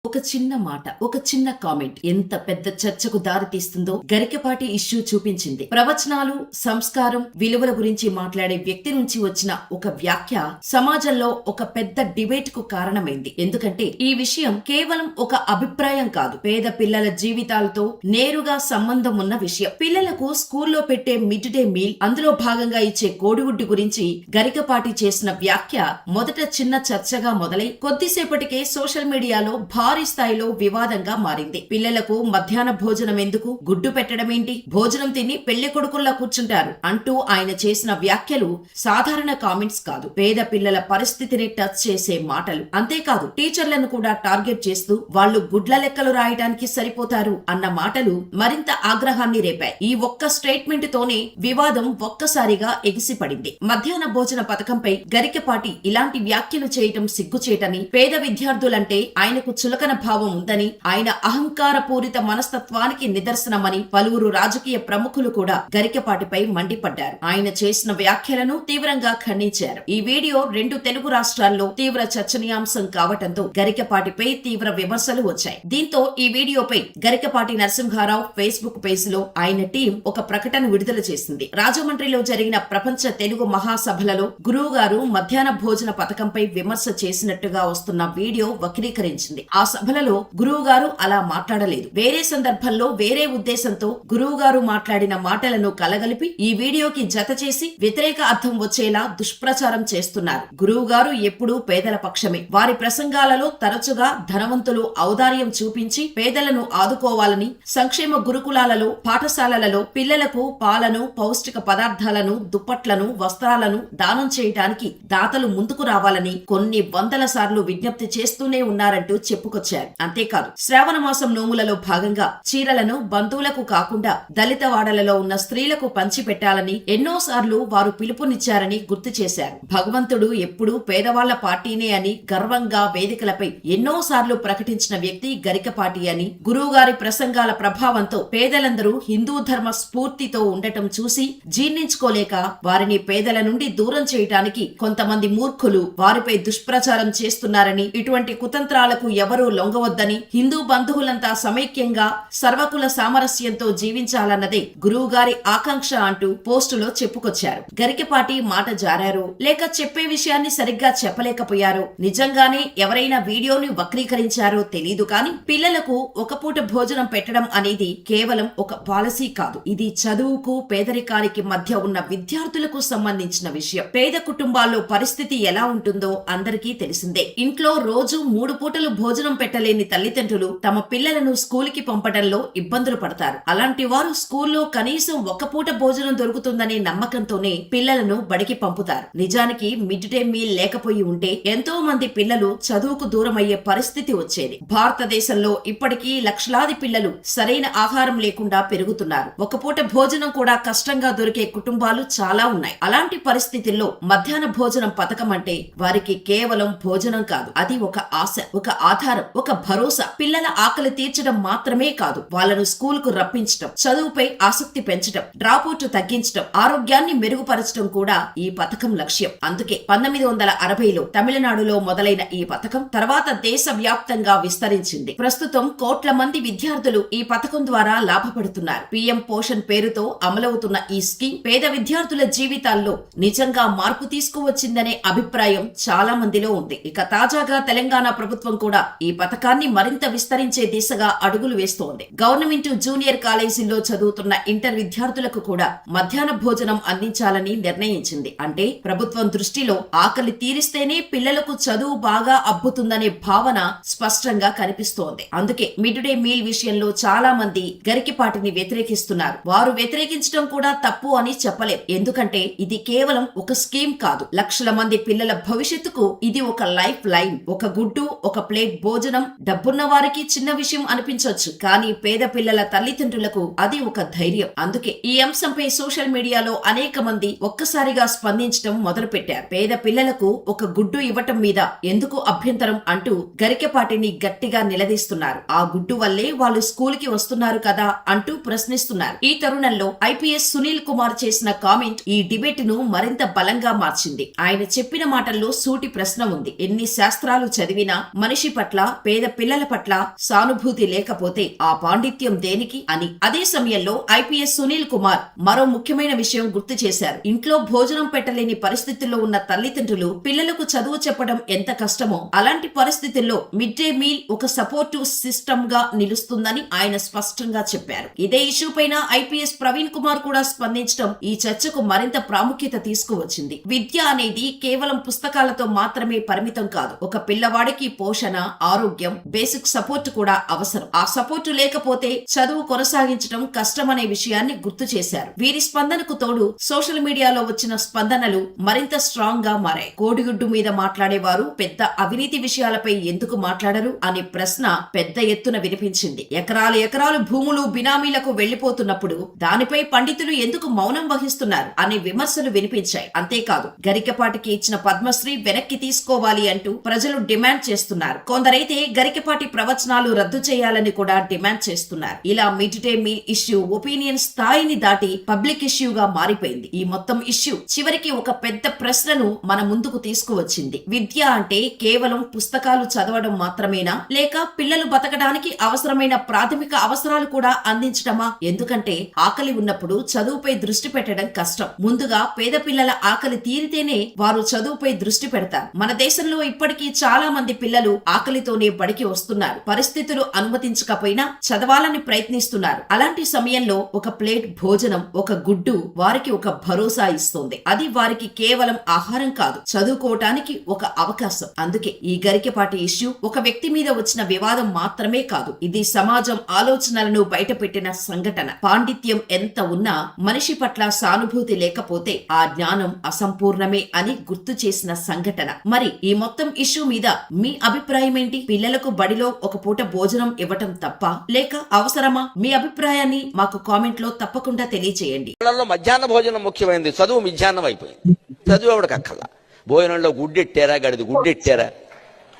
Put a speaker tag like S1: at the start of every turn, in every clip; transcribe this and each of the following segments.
S1: ఒక చిన్న మాట, ఒక చిన్న కామెంట్ ఎంత పెద్ద చర్చకు దారితీస్తుందో గరికపాటి ఇష్యూ చూపించింది. ప్రవచనాలు, సంస్కారం, విలువల గురించి మాట్లాడే వ్యక్తి నుంచి వచ్చిన ఒక వ్యాఖ్య సమాజంలో ఒక పెద్ద డిబేట్ కు కారణమైంది. ఎందుకంటే ఈ విషయం కేవలం ఒక అభిప్రాయం కాదు, పేద పిల్లల జీవితాలతో నేరుగా సంబంధం ఉన్న విషయం. పిల్లలకు స్కూల్లో పెట్టే మిడ్ డే మీల్, అందులో భాగంగా ఇచ్చే కోడిగుడ్డు గురించి గరికపాటి చేసిన వ్యాఖ్య మొదట చిన్న చర్చగా మొదలై కొద్దిసేపటికే సోషల్ మీడియాలో భారీ స్థాయిలో వివాదంగా మారింది. పిల్లలకు మధ్యాహ్న భోజనం ఎందుకు, గుడ్డు పెట్టడమేంటి, భోజనం తిని పెళ్లి కొడుకుల్లా కూర్చుంటారు అంటూ ఆయన చేసిన వ్యాఖ్యలు సాధారణ కామెంట్స్ కాదు, పేద పిల్లల పరిస్థితిని టచ్ చేసే మాటలు. అంతేకాదు టీచర్లను కూడా టార్గెట్ చేస్తూ వాళ్ళు గుడ్ల లెక్కలు రాయడానికి సరిపోతారు అన్న మాటలు మరింత ఆగ్రహాన్ని రేపాయి. ఈ ఒక్క స్టేట్మెంట్ తోనే వివాదం ఒక్కసారిగా ఎగిసిపడింది. మధ్యాహ్న భోజన పథకంపై గరికపాటి ఇలాంటి వ్యాఖ్యలు చేయటం సిగ్గుచేటని, పేద విద్యార్థులంటే ఆయనకు చులకన భావం ఉందని, ఆయన అహంకారపూరిత మనస్తత్వానికి నిదర్శనమని పలువురు రాజకీయ ప్రముఖులు కూడా గరికపాటిపై మండిపడ్డారు. ఆయన చేసిన వ్యాఖ్యలను తీవ్రంగా ఖండించారు. ఈ వీడియో 2 తెలుగు రాష్ట్రాల్లో తీవ్ర చర్చనీయాంశం కావటంతో గరికపాటిపై తీవ్ర విమర్శలు వచ్చాయి. దీంతో ఈ వీడియోపై గరికపాటి నరసింహారావు ఫేస్బుక్ పేజ్ లో ఆయన టీం ఒక ప్రకటన విడుదల చేసింది. రాజమండ్రిలో జరిగిన ప్రపంచ తెలుగు మహాసభలలో గురువు గారు మధ్యాహ్న భోజన పథకంపై విమర్శ చేసినట్టుగా వస్తున్న వీడియో వక్రీకరించింది. ఆ సభలలో గురువు గారు అలా మాట్లాడలేదు. వేరే సందర్భంలో వేరే ఉద్దేశంతో గురువు గారు మాట్లాడిన మాటలను కలగలిపి ఈ వీడియోకి జత చేసి వ్యతిరేక అర్థం వచ్చేలా దుష్ప్రచారం చేస్తున్నారు. గురువు గారు ఎప్పుడూ పేదల పక్షమే. వారి ప్రసంగాలలో తరచుగా ధనవంతులు ఔదార్యం చూపించి పేదలను ఆదుకోవాలని, సంక్షేమ గురుకులాలలో, పాఠశాలలలో పిల్లలకు పాలను, పౌష్టిక పదార్థాలను, దుప్పట్లను, వస్త్రాలను దానం చేయడానికి దాతలు ముందుకు రావాలని కొన్ని వందల సార్లు విజ్ఞప్తి చేస్తూనే ఉన్నారంటూ చెప్పుకొచ్చారు. అంతేకాదు శ్రావణ మాసం నోములలో భాగంగా చీరలను బంధువులకు కాకుండా దళిత వాడలలో ఉన్న స్త్రీలకు పంచిపెట్టాలని ఎన్నోసార్లు వారు పిలుపునిచ్చారని గుర్తు చేశారు. భగవంతుడు ఎప్పుడూ పేదవాళ్ల పార్టీనే అని గర్వంగా వేదికలపై ఎన్నోసార్లు ప్రకటించిన వ్యక్తి గరికపాటి అని, గురువుగారి ప్రసంగాల ప్రభావంతో పేదలందరూ హిందూ ధర్మ స్ఫూర్తితో ఉండటం చూసి జీర్ణించుకోలేక వారిని పేదల నుండి దూరం చేయటానికి కొంతమంది మూర్ఖులు వారిపై దుష్ప్రచారం చేస్తున్నారని, ఇటువంటి కుతంత్రాలకు ఎవరూ లొంగవద్దని, హిందూ బంధువులంతా సమైక్యంగా సర్వకుల సామరస్యంతో జీవించాలన్నదే గురువుగారి ఆకాంక్ష అంటూ పోస్టులో చెప్పుకొచ్చారు. గరికపాటి మాట జారారో లేక చెప్పే విషయాన్ని సరిగ్గా చెప్పలేకపోయారో, నిజంగానే ఎవరైనా వీడియోని వక్రీకరించారో తెలీదు కానీ పిల్లలకు ఒక పూట భోజనం పెట్టడం అనేది కేవలం ఒక పాలసీ కాదు. ఇది చదువుకు పేదరికానికి మధ్య ఉన్న విద్యార్థులకు సంబంధించిన విషయం. పేద కుటుంబాల్లో పరిస్థితి ఎలా ఉంటుందో అందరికీ తెలిసిందే. ఇంట్లో రోజు 3 పూటలు భోజనం పెట్టలేని తల్లిదండ్రులు తమ పిల్లలను స్కూలుకి పంపడంలో ఇబ్బందులు పడతారు. అలాంటి వారు స్కూల్లో కనీసం ఒక పూట భోజనం దొరుకుతుందనే నమ్మకంతోనే పిల్లలను బడికి పంపుతారు. నిజానికి మిడ్ డే మీల్ లేకపోయి ఉంటే ఎంతో మంది పిల్లలు చదువుకు దూరమయ్యే పరిస్థితి వచ్చేది. భారతదేశంలో ఇప్పటికీ లక్షలాది పిల్లలు సరైన ఆహారం లేకుండా పెరుగుతున్నారు. ఒక పూట భోజనం కూడా కష్టంగా దొరికే కుటుంబాలు చాలా ఉన్నాయి. అలాంటి పరిస్థితుల్లో మధ్యాహ్న భోజనం పథకం అంటే వారికి కేవలం భోజనం కాదు, అది ఒక ఆశ, ఒక ఆధారం, ఒక భరోసా. పిల్లల ఆకలి తీర్చడం మాత్రమే కాదు, వాళ్ళను స్కూల్ కు రప్పించడం, చదువుపై ఆసక్తి పెంచడం, డ్రాపౌట్ తగ్గించడం, ఆరోగ్యాన్ని మెరుగుపరచడం కూడా ఈ పథకం లక్ష్యం. అందుకే 1960లో తమిళనాడులో మొదలైన ఈ పథకం తర్వాత దేశ వ్యాప్తంగా విస్తరించింది. ప్రస్తుతం కోట్ల మంది విద్యార్థులు ఈ పథకం ద్వారా లాభపడుతున్నారు. పీఎం పోషణ్ పేరుతో అమలవుతున్న ఈ స్కీమ్ పేద విద్యార్థుల జీవితాల్లో నిజంగా మార్పు తీసుకువచ్చిందనే అభిప్రాయం చాలా మందిలో ఉంది. ఇక తాజాగా తెలంగాణ ప్రభుత్వం కూడా ఈ పథకాన్ని మరింత విస్తరించే దిశగా అడుగులు వేస్తోంది. గవర్నమెంట్ జూనియర్ కాలేజీల్లో చదువుతున్న ఇంటర్ విద్యార్థులకు కూడా మధ్యాహ్న భోజనం అందించాలని నిర్ణయించింది. అంటే ప్రభుత్వం దృష్టిలో ఆకలి తీరిస్తేనే పిల్లలకు చదువు బాగా అబ్బుతుందనే భావన స్పష్టంగా కనిపిస్తోంది. అందుకే మిడ్ డే మీల్ విషయంలో చాలా మంది గరికపాటిని వ్యతిరేకిస్తున్నారు. వారు వ్యతిరేకించడం కూడా తప్పు అని చెప్పలేం. ఎందుకంటే ఇది కేవలం ఒక స్కీమ్ కాదు, లక్షల మంది పిల్లల భవిష్యత్తుకు ఇది ఒక లైఫ్ లైన్. ఒక గుడ్డు, ఒక ప్లేట్ భోజనం డబ్బున్న వారికి చిన్న విషయం అనిపించొచ్చు, కానీ పేద పిల్లల తల్లిదండ్రులకు అది ఒక ధైర్యం. అందుకే ఈ అంశంపై సోషల్ మీడియాలో అనేక మంది ఒక్కసారిగా స్పందించడం మొదలుపెట్టారు. పేద పిల్లలకు ఒక గుడ్డు ఇవ్వటం మీద ఎందుకు అభ్యంతరం అంటూ గరికపాటిని గట్టిగా నిలదీస్తున్నారు. ఆ గుడ్డు వల్లే వాళ్ళు స్కూల్ కి వస్తున్నారు కదా అంటూ ప్రశ్నిస్తున్నారు. ఈ తరుణంలో ఐపీఎస్ సునీల్ కుమార్ చేసిన కామెంట్ ఈ డిబేట్ ను మరింత బలంగా మార్చింది. ఆయన చెప్పిన మాటల్లో సూటి ప్రశ్న ఉంది. ఎన్ని శాస్త్రాలు చదివినా మనిషి పట్ల పేద పిల్లల పట్ల సానుభూతి లేకపోతే ఆ పాండిత్యం దేనికి అని. అదే సమయంలో ఐపీఎస్ సునీల్ కుమార్ మరో ముఖ్యమైన విషయం గుర్తు చేశారు. ఇంట్లో భోజనం పెట్టలేని పరిస్థితుల్లో ఉన్న తల్లిదండ్రులు పిల్లలకు చదువు చెప్పడం ఎంత కష్టమో, అలాంటి పరిస్థితుల్లో మిడ్ డే మీల్ ఒక సపోర్టివ్ సిస్టమ్ గా నిలుస్తుందని ఆయన స్పష్టంగా చెప్పారు. ఇదే ఇష్యూ పైన ఐపీఎస్ ప్రవీణ్ కుమార్ కూడా స్పందించడం ఈ చర్చకు మరింత ప్రాముఖ్యత తీసుకువచ్చింది. విద్య అనేది కేవలం పుస్తకాలతో మాత్రమే పరిమితం కాదు. ఒక పిల్లవాడికి పోషణ, ఆరోగ్యం, బేసిక్ సపోర్ట్ కూడా అవసరం. ఆ సపోర్ట్ లేకపోతే చదువు కొనసాగించడం కష్టమనే విషయాన్ని గుర్తు చేశారు. వీరి స్పందనకు తోడు సోషల్ మీడియాలో వచ్చిన స్పందనలు మరింత స్ట్రాంగ్ గా మారాయి. కోడిగుడ్డు మీద మాట్లాడేవారు పెద్ద అవినీతి విషయాలపై ఎందుకు మాట్లాడరు అనే ప్రశ్న పెద్ద ఎత్తున వినిపించింది. ఎకరాలు భూములు బినామీలకు వెళ్లిపోతున్నప్పుడు దానిపై పండితులు ఎందుకు మౌనం వహిస్తున్నారు అనే విమర్శలు వినిపించాయి. అంతేకాదు, గరికపాటికి ఇచ్చిన పద్మశ్రీ వెనక్కి తీసుకోవాలి అంటూ ప్రజలు డిమాండ్ చేస్తున్నారు. కొందరైతే గరికపాటి ప్రవచనాలు రద్దు చేయాలని కూడా డిమాండ్ చేస్తున్నారు. ఇలా mid day meal issue opinion స్థాయిని దాటి పబ్లిక్ ఇష్యూగా మారిపోయింది. ఈ మొత్తం ఇష్యూ చివరికి ఒక పెద్ద ప్రశ్నను మన ముందుకు తీసుకువచ్చింది. విద్య అంటే కేవలం పుస్తకాలు చదవడం మాత్రమేనా, లేక పిల్లలు బతకడానికి అవసరమైన ప్రాథమిక అవసరాలు కూడా అందించడమా? ఎందుకంటే ఆకలి ఉన్నప్పుడు చదువుపై దృష్టి పెట్టడం కష్టం. ముందుగా పేద పిల్లల ఆకలి తీరితేనే వారు చదువుపై దృష్టి పెడతారు. మన దేశంలో ఇప్పటికీ చాలా మంది పిల్లలు ఆకలితోనే బడికి వస్తున్నారు. పరిస్థితులు అనుమతించకపోయినా చదవాలని ప్రయత్నిస్తున్నారు. అలాంటి సమయంలో ఒక ప్లేట్ భోజనం, ఒక గుడ్డు వారికి ఒక భరోసా ఇస్తుంది. అది వారికి కేవలం ఆహారం కాదు, చదువుకోవటానికి ఒక అవకాశం. అందుకే ఈ గరికపాటి ఇష్యూ ఒక వ్యక్తి మీద వచ్చిన వివాదం మాత్రమే కాదు, ఇది సమాజం ఆలోచనలను బయటపెట్టిన సంఘటన. పాండిత్యం ఎంత ఉన్నా మనిషి పట్ల సానుభూతి లేకపోతే ఆ జ్ఞానం అసంపూర్ణమే అని గుర్తు చేసిన సంఘటన. మరి ఈ మొత్తం ఇష్యూ మీద మీ అభిప్రాయం ఏంటి? పిల్లలకు బడిలో ఒక పూట భోజనం ఇవ్వటం తప్ప, లేక అవసరమా? మీ అభిప్రాయాన్ని మాకు కామెంట్ లో తప్పకుండా తెలియజేయండి.
S2: మధ్యాహ్న భోజనం ముఖ్యమైనది, చదువు మధ్యాహ్నం అయిపోయింది. చదువు ఎవడికి అక్కర్లా. భోజనంలో గుడ్డెట్టారా, గడిది గుడ్డెట్టారా,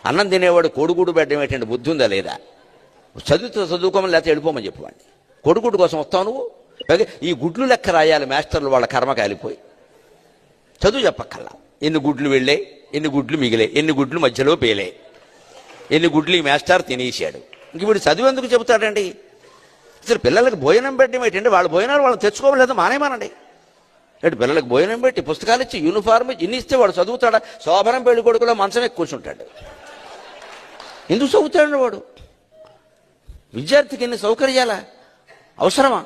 S2: అన్నం తినేవాడు కోడిగుడ్డు పెట్టడం ఏంటంటే బుద్ధి ఉందా లేదా? చదువుకోమని లేకపోతే వెళ్ళిపోమని చెప్పండి. కోడిగుడ్డు కోసం వస్తావు నువ్వు. ఈ గుడ్లు లెక్క రాయాలి మాస్టర్లు, వాళ్ళ కర్మ కాలిపోయి. చదువు చెప్పక్కల్లా. ఎన్ని గుడ్లు వెళ్ళే, ఎన్ని గుడ్లు మిగిలే, ఎన్ని గుడ్లు మధ్యలో పేలే, ఎన్ని గుడ్లు ఈ మాస్టర్ తినేసాడు. ఇంక వీడు చదువు ఎందుకు చెబుతాడండి? అసలు పిల్లలకు భోజనం పెట్టడం ఏంటంటే వాళ్ళ భోజనాలు వాళ్ళు తెచ్చుకోవలేదు, మానేమానండి. అంటే పిల్లలకు భోజనం పెట్టి పుస్తకాలు ఇచ్చి యూనిఫార్మ్ ఇన్ని ఇస్తే వాడు చదువుతాడా? శోభనం పెళ్లి కొడుకులో మంచం ఎక్కి కూర్చుంటాడు. ఎందుకు చదువుతాడు వాడు? విద్యార్థికి ఎన్ని సౌకర్యాలా అవసరమా?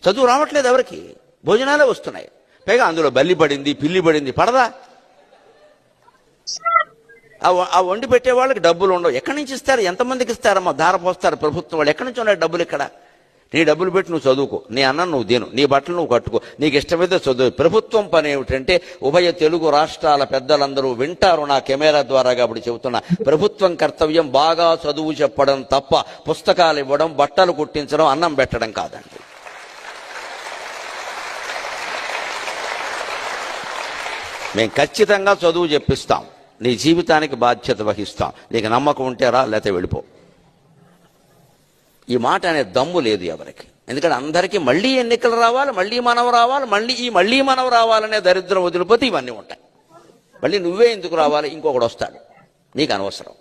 S2: చదువు రావట్లేదు ఎవరికి, భోజనాలే వస్తున్నాయి. పైగా అందులో బల్లి పడింది, పిల్లి పడింది, పడదా? ఆ వండి పెట్టే వాళ్ళకి డబ్బులు ఉండవు. ఎక్కడి నుంచి ఇస్తారు? ఎంతమందికి ఇస్తారమ్మా? ధార పోస్తారు ప్రభుత్వం వాళ్ళు. ఎక్కడి నుంచి ఉన్నాయి డబ్బులు? ఇక్కడ నీ డబ్బులు పెట్టి నువ్వు చదువుకో, నీ అన్నం నువ్వు తిను, నీ బట్టలు నువ్వు కట్టుకో, నీకు ఇష్టమైతే చదువు. ప్రభుత్వం పని ఏమిటంటే, ఉభయ తెలుగు రాష్ట్రాల పెద్దలందరూ వింటారు నా కెమెరా ద్వారా కాబట్టి చెబుతున్నా, ప్రభుత్వం కర్తవ్యం బాగా చదువు చెప్పడం తప్ప పుస్తకాలు ఇవ్వడం, బట్టలు కుట్టించడం, అన్నం పెట్టడం కాదండి. మేము ఖచ్చితంగా చదువు చెప్పిస్తాం, నీ జీవితానికి బాధ్యత వహిస్తాం. నీకు నమ్మకం ఉంటే రా, లేకపోతే వెళ్ళిపో. ఈ మాట అనే దమ్ము లేదు ఎవరికి. ఎందుకంటే అందరికీ మళ్ళీ ఎన్నికలు రావాలి, మళ్ళీ మనం రావాలి, మళ్ళీ మనం రావాలనే దరిద్రం వదిలిపోతే ఇవన్నీ ఉంటాయి. మళ్ళీ నువ్వే ఎందుకు రావాలి? ఇంకొకడు వస్తాడు, నీకు అనవసరం.